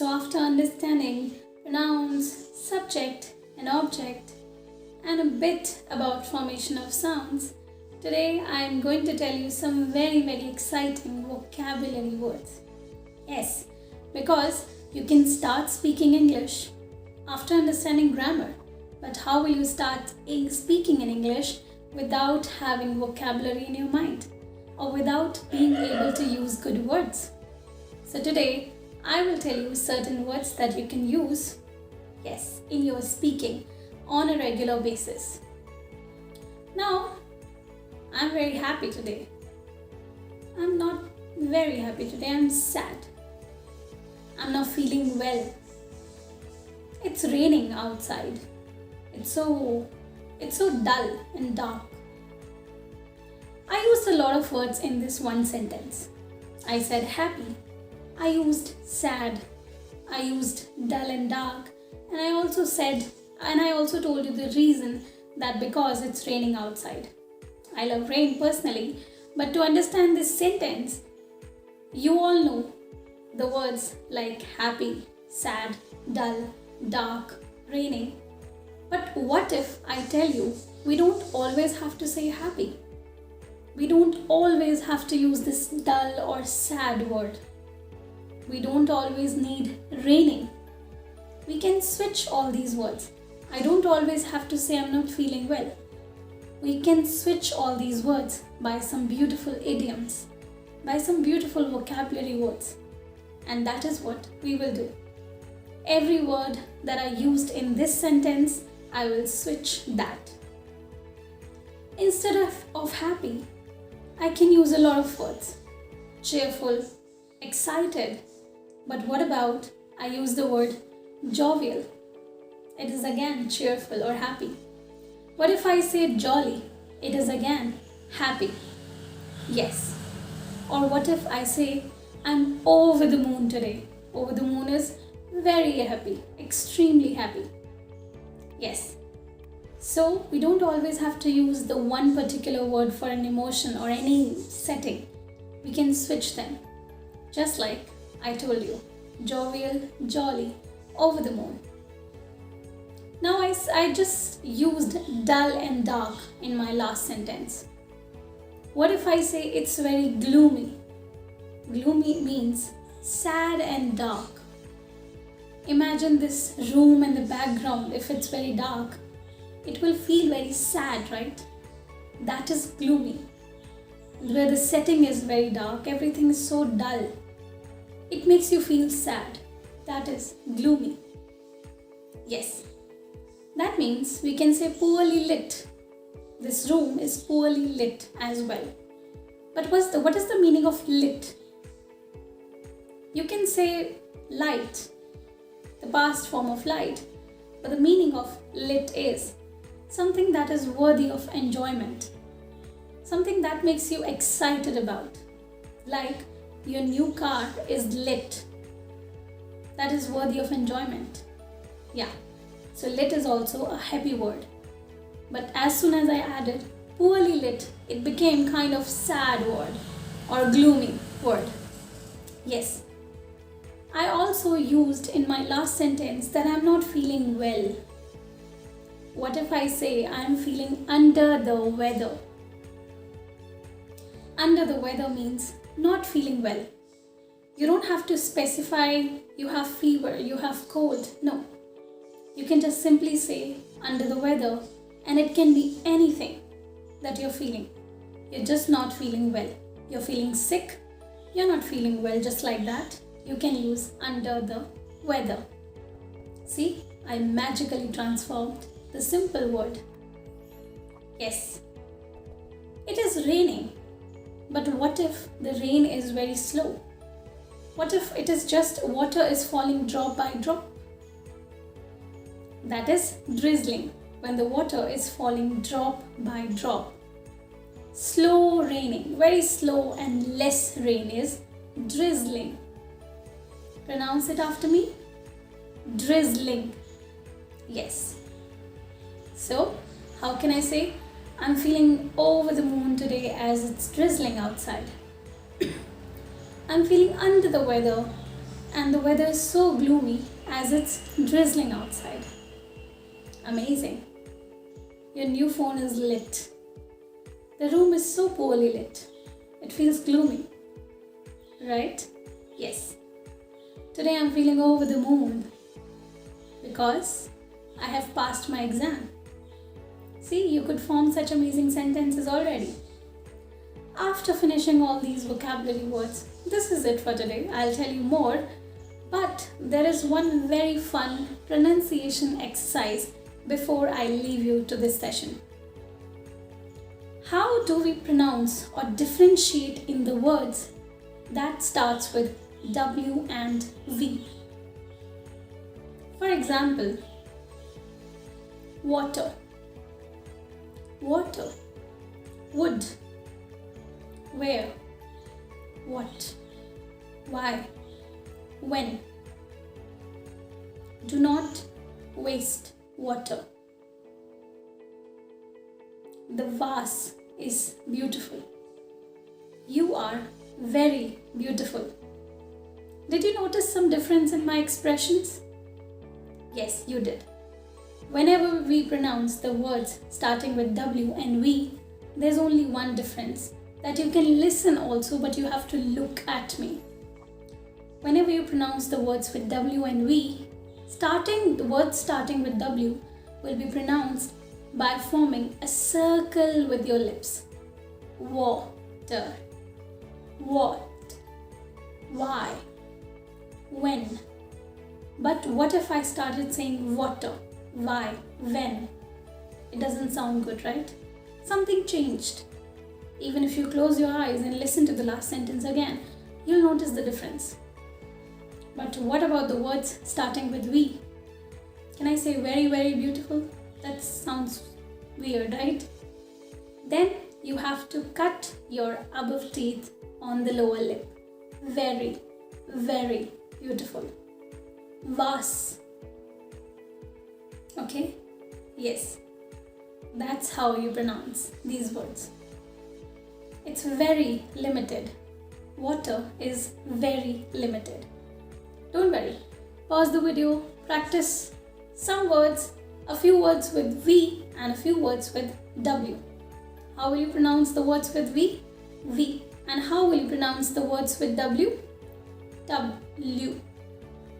So after understanding pronouns, subject and object and a bit about formation of sounds, today I am going to tell you some very exciting vocabulary words. Yes, because you can start speaking English after understanding grammar. But how will you start speaking in English without having vocabulary in your mind or without being able to use good words? So today I will tell you certain words that you can use, yes, in your speaking on a regular basis. Now, I'm very happy today. I'm not very happy today, I'm sad. I'm not feeling well. It's raining outside. It's so dull and dark. I used a lot of words in this one sentence. I said happy. I used sad. I used dull and dark. And I also told you the reason that because it's raining outside. I love rain personally, but to understand this sentence, you all know the words like happy, sad, dull, dark, raining. But what if I tell you we don't always have to say happy? We don't always have to use this dull or sad word. We don't always need raining. We can switch all these words. I don't always have to say I'm not feeling well. We can switch all these words by some beautiful idioms, by some beautiful vocabulary words. And that is what we will do. Every word that I used in this sentence, I will switch that. Instead of happy, I can use a lot of words. Cheerful, excited. But what about I use the word jovial? It is again cheerful or happy. What if I say jolly? It is again happy. Yes. Or what if I say I'm over the moon today? Over the moon is very happy, extremely happy. Yes. So we don't always have to use the one particular word for an emotion or any setting. We can switch them. Just like I told you, jovial, jolly, over the moon. Now I just used dull and dark in my last sentence. What if I say it's very gloomy? Gloomy means sad and dark. Imagine this room and the background. If it's very dark, it will feel very sad, right? That is gloomy. Where the setting is very dark, everything is so dull. It makes you feel sad. That is gloomy. Yes. That means we can say poorly lit. This room is poorly lit as well. But what is the meaning of lit? You can say light, the past form of light. But the meaning of lit is something that is worthy of enjoyment. Something that makes you excited about. Like your new car is lit. That is worthy of enjoyment. Yeah. So lit is also a happy word. But as soon as I added poorly lit, it became kind of sad word or gloomy word. Yes. I also used in my last sentence that I'm not feeling well. What if I say I'm feeling under the weather? Under the weather means not feeling well. You don't have to specify you have fever, you have cold. No. You can just simply say under the weather, and it can be anything that you're feeling. You're just not feeling well. You're feeling sick. You're not feeling well, just like that. You can use under the weather. See, I magically transformed the simple word. Yes. It is raining. But what if the rain is very slow? What if it is just water is falling drop by drop? That is drizzling, when the water is falling drop by drop. Slow raining, very slow and less rain is drizzling. Pronounce it after me. Drizzling. Yes. So, how can I say I'm feeling over the moon today as it's drizzling outside? I'm feeling under the weather And the weather is so gloomy as it's drizzling outside. Amazing. Your new phone is lit. The room is so poorly lit. It feels gloomy. Right? Yes. Today I'm feeling over the moon because I have passed my exam. See, you could form such amazing sentences already. After finishing all these vocabulary words, this is it for today. I'll tell you more, but there is one very fun pronunciation exercise before I leave you to this session. How do we pronounce or differentiate in the words that starts with W and V? For example, water, water, wood, where, what, why, when. Do not waste water. The vase is beautiful. You are very beautiful. Did you notice some difference in my expressions? Yes, you did. Whenever we pronounce the words starting with W and V, there's only one difference, that you can listen also, but you have to look at me. Whenever you pronounce the words with W and V, the words starting with W will be pronounced by forming a circle with your lips. Water, what, why, when. But what if I started saying water, why, when? It doesn't sound good, right? Something changed. Even if you close your eyes and listen to the last sentence again, you'll notice the difference. But what about the words starting with V? Can I say very, very beautiful? That sounds weird, right? Then you have to cut your above teeth on the lower lip. Very, very beautiful. Vase. Okay? Yes. That's how you pronounce these words. It's very limited. Water is very limited. Don't worry. Pause the video, practice some words, a few words with V and a few words with W. How will you pronounce the words with V? V. And how will you pronounce the words with W? W.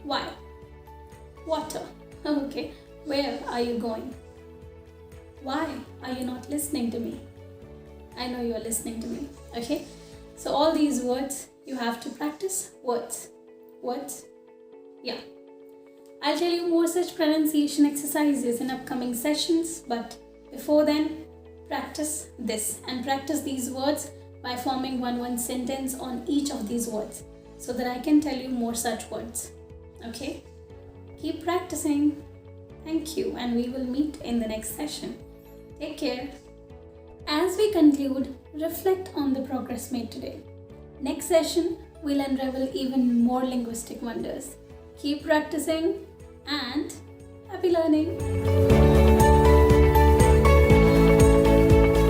Why? Water. Okay. Where are you going? Why are you not listening to me? I know you are listening to me. Okay? So all these words you have to practice. Words. Words. Yeah. I'll tell you more such pronunciation exercises in upcoming sessions, but before then, practice this and practice these words by forming one sentence on each of these words so that I can tell you more such words. Okay? Keep practicing. Thank you, and we will meet in the next session. Take care. As we conclude, reflect on the progress made today. Next session, we'll unravel even more linguistic wonders. Keep practicing and happy learning!